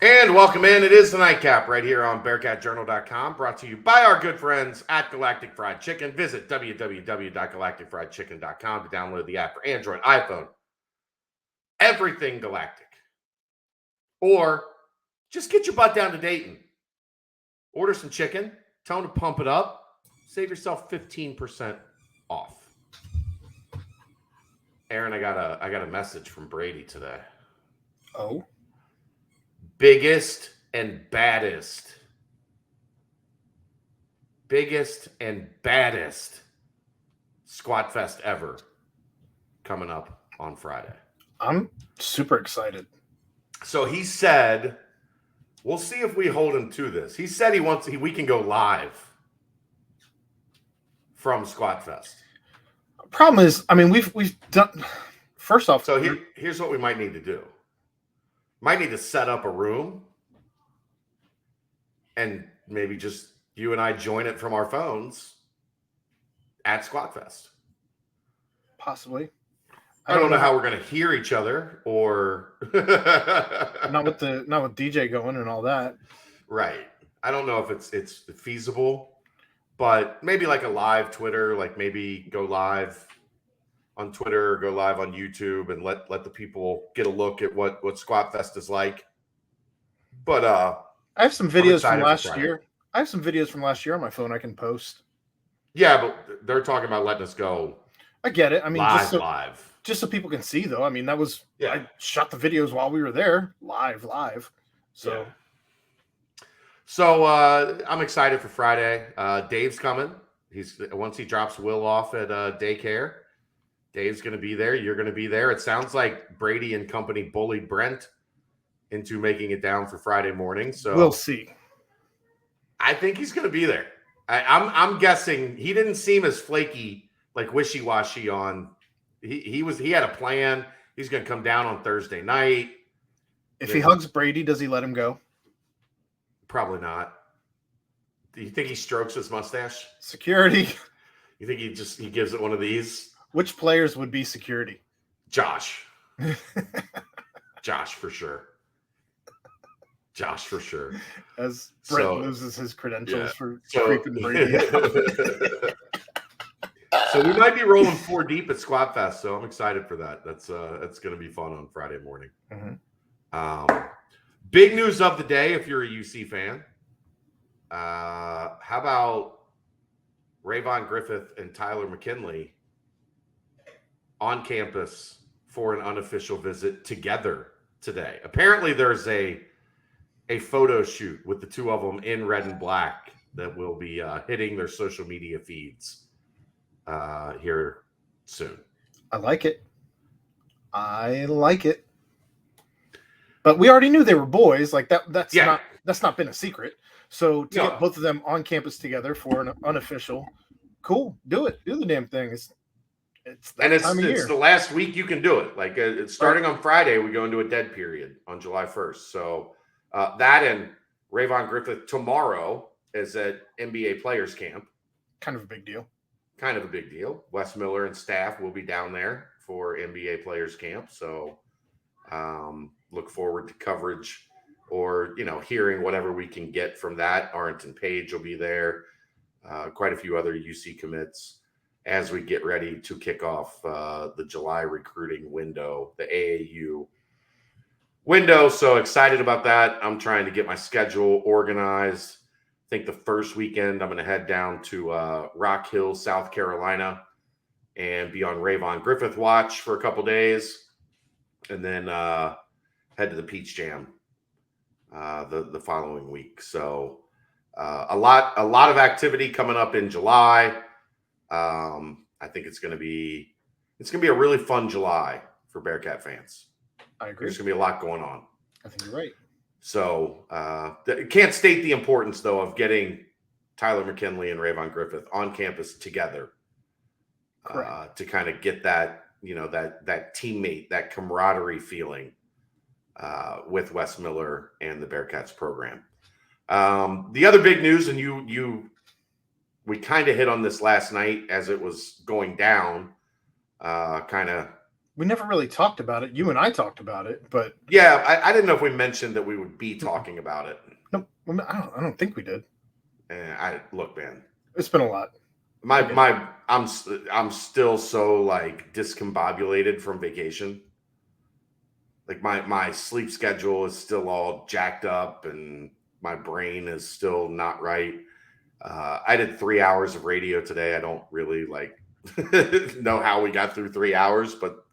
And welcome in. It is the Nightcap right here on BearcatJournal.com, brought to you by our good friends at Galactic Fried Chicken. Visit www.galacticfriedchicken.com to download the app for Android, iPhone, everything Galactic. Or just get your butt down to Dayton. Order some chicken, tell them to pump it up, save yourself 15% off. Aaron, I got a message from Brady today. Oh? Biggest and baddest Squat Fest ever coming up on Friday. I'm super excited. So he said, we'll see if we hold him to this. He said we can go live from Squat Fest. Problem is, I mean, we've done. First off, so here's what we might need to do. Might need to set up a room and maybe just you and I join it from our phones at Squat Fest. Possibly. I don't know how we're going to hear each other, or not with DJ going and all that. Right. I don't know if it's feasible, but maybe like a live Twitter, like maybe go live on Twitter, go live on YouTube, and let the people get a look at what Squat Fest is like. But I have some videos from last year. I have some videos from last year on my phone I can post. Yeah, but they're talking about letting us go. I get it. I mean, live. Just so people can see, though. I mean, that was I shot the videos while we were there, live. So, I'm excited for Friday. Dave's coming. Once he drops Will off at daycare. Dave's going to be there. You're going to be there. It sounds like Brady and company bullied Brent into making it down for Friday morning. So we'll see. I think he's going to be there. I'm guessing he didn't seem as flaky, like wishy-washy on. He had a plan. He's going to come down on Thursday night. If he hugs Brady, does he let him go? Probably not. Do you think he strokes his mustache? Security. You think he gives it one of these? Which players would be security? Josh. Josh for sure. As Brett loses his credentials for creeping Brady. So we might be rolling 4 deep at Squat Fest, so I'm excited for that. That's going to be fun on Friday morning. Mm-hmm. Big news of the day, if you're a UC fan. How about Rayvon Griffith and Tyler McKinley on campus for an unofficial visit together today? Apparently, there's a photo shoot with the two of them in red and black that will be hitting their social media feeds here soon. I like it. But we already knew they were boys. Like that's not been a secret. So to get both of them on campus together for an unofficial, cool. Do it. Do the damn thing. It's the last week you can do it. Like it's starting on Friday, we go into a dead period on July 1st. So that and Rayvon Griffith tomorrow is at NBA Players Camp. Kind of a big deal. Wes Miller and staff will be down there for NBA Players Camp. So look forward to coverage or, hearing whatever we can get from that. Arrington Page will be there. Quite a few other UC commits as we get ready to kick off the July recruiting window, the AAU window. So excited about that. I'm trying to get my schedule organized. I think the first weekend I'm going to head down to Rock Hill, South Carolina, and be on Rayvon Griffith watch for a couple days, and then head to the Peach Jam the following week. So a lot of activity coming up in July. I think it's going to be a really fun July for Bearcat fans. I agree. There's going to be a lot going on. I think you're right. So can't state the importance, though, of getting Tyler McKinley and Rayvon Griffith on campus together to kind of get that, that teammate, that camaraderie feeling with Wes Miller and the Bearcats program. The other big news, and we kind of hit on this last night as it was going down, kind of We never really talked about it. You and I talked about it, but yeah, I didn't know if we mentioned that we would be talking about it. No, I don't think we did. Look, man, it's been a lot. I'm still so like discombobulated from vacation. Like my sleep schedule is still all jacked up, and my brain is still not right. I did 3 hours of radio today. I don't really like know how we got through 3 hours, but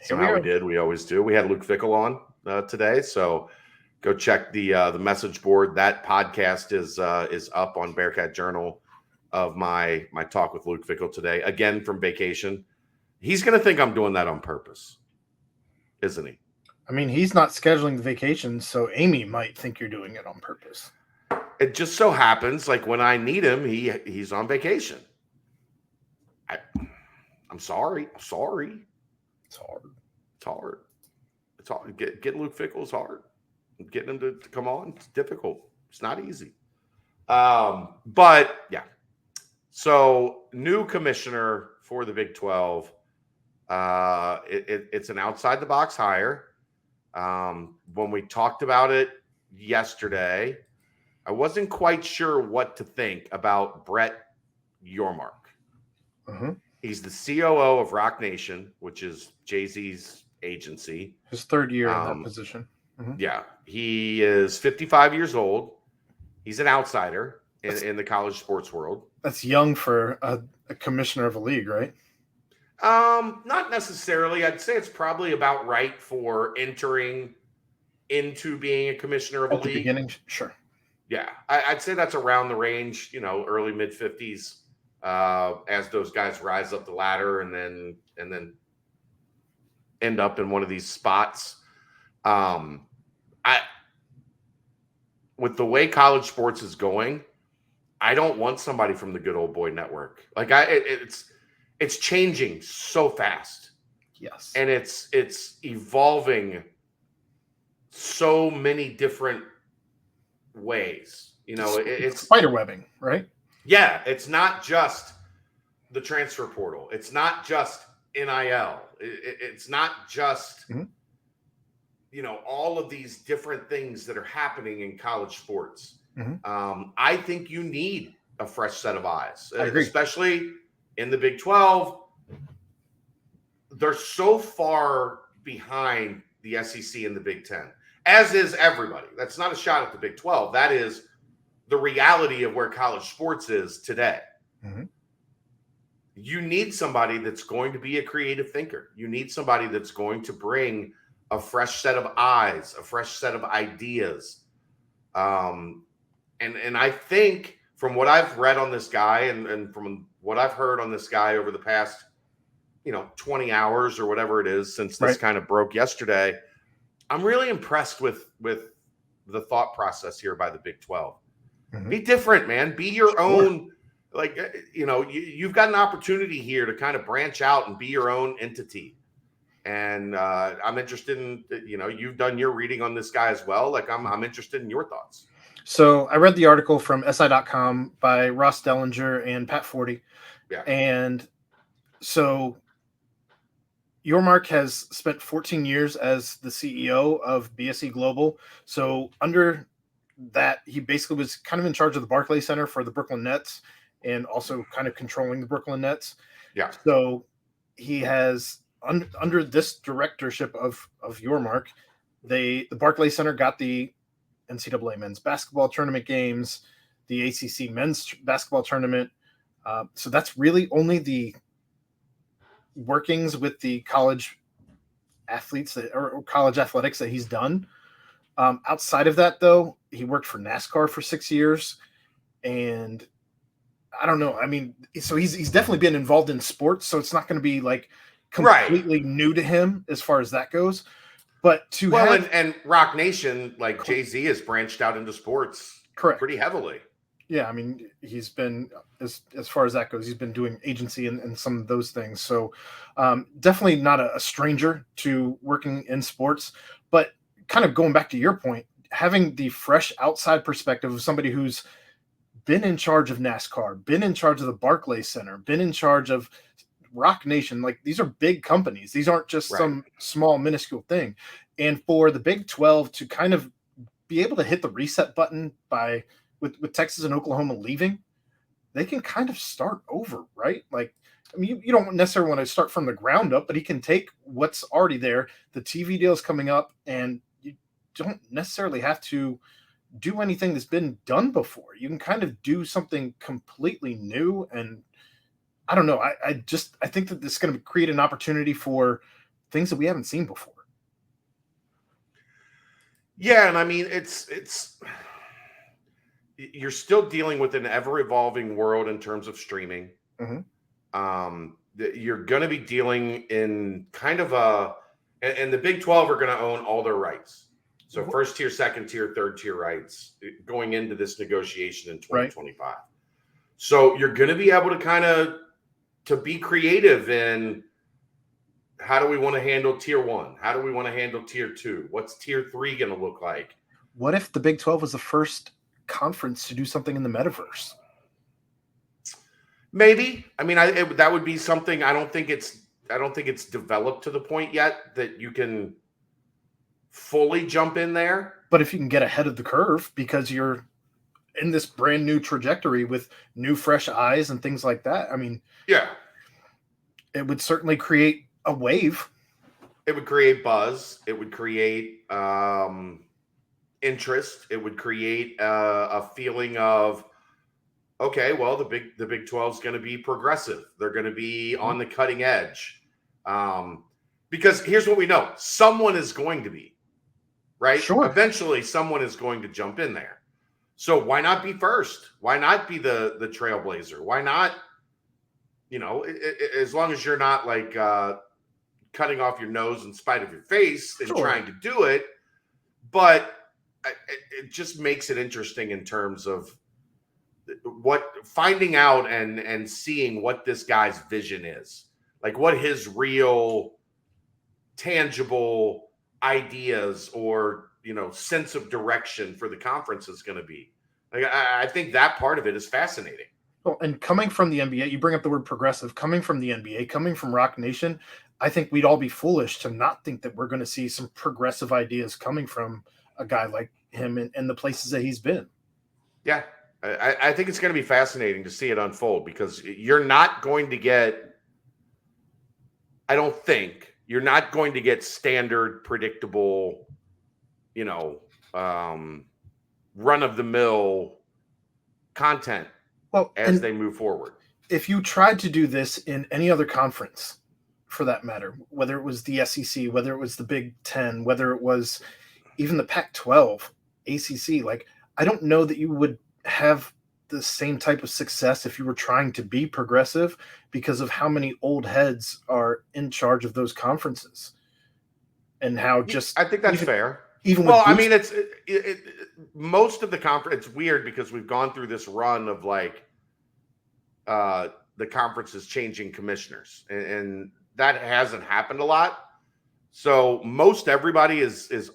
somehow we did. We always do. We had Luke Fickle on today, so go check the message board. That podcast is up on Bearcat Journal of my talk with Luke Fickle today. Again, from vacation. He's going to think I'm doing that on purpose, isn't he? I mean, he's not scheduling the vacation, so Amy might think you're doing it on purpose. It just so happens, like when I need him, he's on vacation. I'm sorry. It's hard. Getting Luke Fickle is hard. Getting him to come on, it's difficult. It's not easy. But yeah. So new commissioner for the Big 12. It's an outside the box hire. When we talked about it yesterday, I wasn't quite sure what to think about Brett Yormark. He's the COO of Rock Nation, which is Jay-Z's agency. His third year in that position. Yeah. He is 55 years old. He's an outsider in the college sports world. That's young for a commissioner of a league, right? Not necessarily. I'd say it's probably about right for entering into being a commissioner of a league. At the beginning, sure. Yeah, I'd say that's around the range, early mid-50s, as those guys rise up the ladder and then end up in one of these spots. With the way college sports is going, I don't want somebody from the good old boy network. Like it's changing so fast. Yes. And it's evolving so many different ways. It's spider webbing, right? Yeah, it's not just the transfer portal. It's not just NIL. It's not just all of these different things that are happening in college sports. I think you need a fresh set of eyes, especially in the Big 12. They're so far behind the SEC and the Big 10, as is everybody. That's not a shot at the Big 12. That is the reality of where college sports is today. You need somebody that's going to be a creative thinker. You need somebody that's going to bring a fresh set of eyes, a fresh set of ideas. And I think from what I've read on this guy and from what I've heard on this guy over the past, 20 hours or whatever it is since this kind of broke yesterday, I'm really impressed with the thought process here by the Big 12. Be different, man. Be your own. Like, you've got an opportunity here to kind of branch out and be your own entity. And I'm interested in, you've done your reading on this guy as well. Like, I'm interested in your thoughts. So I read the article from SI.com by Ross Dellinger and Pat Forty. Yeah. And so Yormark has spent 14 years as the CEO of BSE Global. So under that, he basically was kind of in charge of the Barclays Center for the Brooklyn Nets and also kind of controlling the Brooklyn Nets. Yeah. So he has, under this directorship of Yormark, the Barclays Center got the NCAA men's basketball tournament games, the ACC men's basketball tournament. So that's really only the workings with the college athletes or college athletics that he's done. Outside of that, though, he worked for NASCAR for 6 years, and I don't know. I mean, so he's definitely been involved in sports, so it's not going to be like completely new to him as far as that goes. But and Rock Nation, like Jay-Z, has branched out into sports pretty heavily. Yeah, I mean, he's been, as far as that goes, he's been doing agency and some of those things. So definitely not a stranger to working in sports. But kind of going back to your point, having the fresh outside perspective of somebody who's been in charge of NASCAR, been in charge of the Barclays Center, been in charge of Rock Nation, like these are big companies. These aren't just Right. some small minuscule thing. And for the Big 12 to kind of be able to hit the reset button with Texas and Oklahoma leaving, they can kind of start over, right? Like, I mean, you don't necessarily want to start from the ground up, but he can take what's already there. The TV deal's coming up, and you don't necessarily have to do anything that's been done before. You can kind of do something completely new. And I don't know. I think that this is going to create an opportunity for things that we haven't seen before. Yeah, and I mean it's you're still dealing with an ever evolving world in terms of streaming. You're going to be dealing in kind of and the Big 12 are going to own all their rights. So first tier, second tier, third tier rights going into this negotiation in 2025. Right. So you're going to be able to kind of to be creative in how do we want to handle tier 1? How do we want to handle tier 2? What's tier 3 going to look like? What if the Big 12 was the first conference to do something in the metaverse? Maybe. I mean, that would be something. I don't think it's developed to the point yet that you can fully jump in there. But if you can get ahead of the curve because you're in this brand new trajectory with new fresh eyes and things like that, I mean, yeah, it would certainly create a wave. It would create buzz. It would create interest. It would create a feeling of, okay, well, the Big 12 is going to be progressive. They're going to be on the cutting edge. Because here's what we know. Someone is going to be, right? Sure. Eventually, someone is going to jump in there. So why not be first? Why not be the trailblazer? Why not, as long as you're not like cutting off your nose in spite of your face and trying to do it. But it just makes it interesting in terms of finding out and seeing what this guy's vision is, like what his real tangible ideas or sense of direction for the conference is going to be. Like, I think that part of it is fascinating. Well, and coming from the NBA, you bring up the word progressive, coming from the NBA, coming from Rock Nation, I think we'd all be foolish to not think that we're going to see some progressive ideas coming from a guy like him and the places that he's been. Yeah. I think it's going to be fascinating to see it unfold because you're not going to get, I don't think, you're not going to get standard, predictable, run-of-the-mill content as they move forward. If you tried to do this in any other conference, for that matter, whether it was the SEC, whether it was the Big 10, whether it was even the Pac-12, ACC, like, I don't know that you would have the same type of success if you were trying to be progressive because of how many old heads are in charge of those conferences and how just I think that's fair. Even I mean, it's most of the conference. It's weird because we've gone through this run of like the conferences changing commissioners, and that hasn't happened a lot. So most everybody is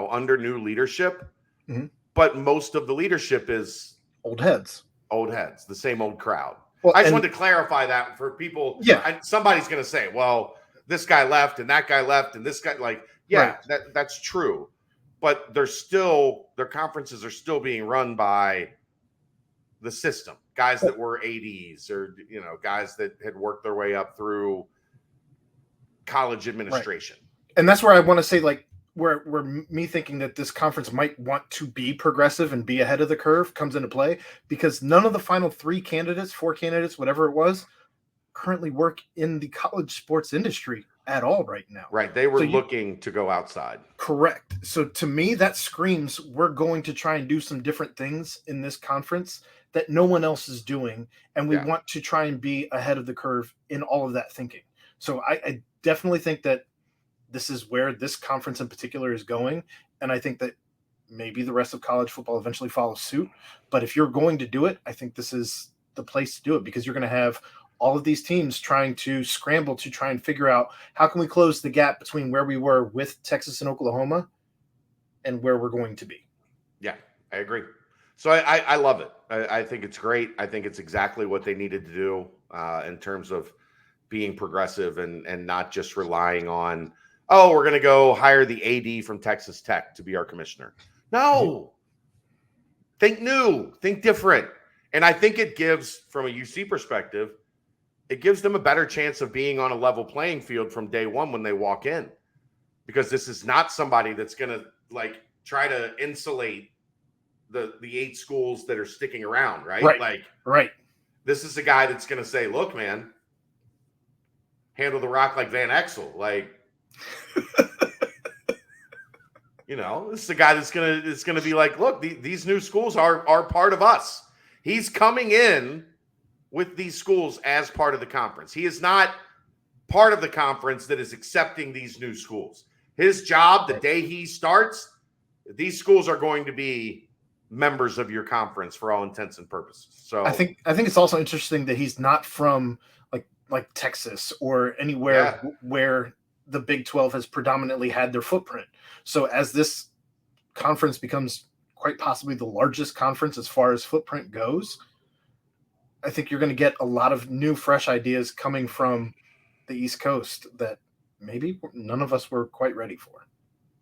under new leadership. Mm-hmm. But most of the leadership is old heads, the same old crowd. Well, I just wanted to clarify that for people. Yeah. Somebody's going to say, well, this guy left and that guy left and this guy, right. That's true. But their conferences are still being run by the system. Guys that were ADs or, guys that had worked their way up through college administration. Right. And that's where I want to say, like, where me thinking that this conference might want to be progressive and be ahead of the curve comes into play because none of the final 4 candidates, whatever it was, currently work in the college sports industry at all right now. Right. They were looking to go outside. Correct. So to me, that screams we're going to try and do some different things in this conference that no one else is doing. And we want to try and be ahead of the curve in all of that thinking. So I definitely think that this is where this conference in particular is going. And I think that maybe the rest of college football eventually follows suit. But if you're going to do it, I think this is the place to do it because you're going to have all of these teams trying to scramble to try and figure out how can we close the gap between where we were with Texas and Oklahoma and where we're going to be. Yeah, I agree. So I love it. I think it's great. I think it's exactly what they needed to do in terms of being progressive and not just relying on, oh, we're going to go hire the AD from Texas Tech to be our commissioner. No. Think new, think different. And I think it gives, from a UC perspective, it gives them a better chance of being on a level playing field from day one when they walk in. Because this is not somebody that's going to like try to insulate the 8 schools that are sticking around, right? Right. This is a guy that's going to say, look, man, handle the rock like Van Exel. Like, this is a guy that's gonna be like, look, these new schools are part of us. He's coming in with these schools as part of the conference. He is not part of the conference that is accepting these new schools. His job, the day he starts, these schools are going to be members of your conference for all intents and purposes. So I think it's also interesting that he's not from like Texas or anywhere where the Big 12 has predominantly had their footprint. So as this conference becomes quite possibly the largest conference as far as footprint goes, I think you're going to get a lot of new, fresh ideas coming from the East Coast that maybe none of us were quite ready for.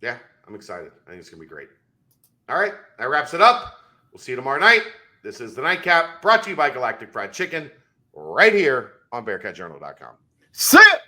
Yeah, I'm excited. I think it's going to be great. All right, that wraps it up. We'll see you tomorrow night. This is the Nightcap, brought to you by Galactic Fried Chicken, right here on BearcatJournal.com. See ya!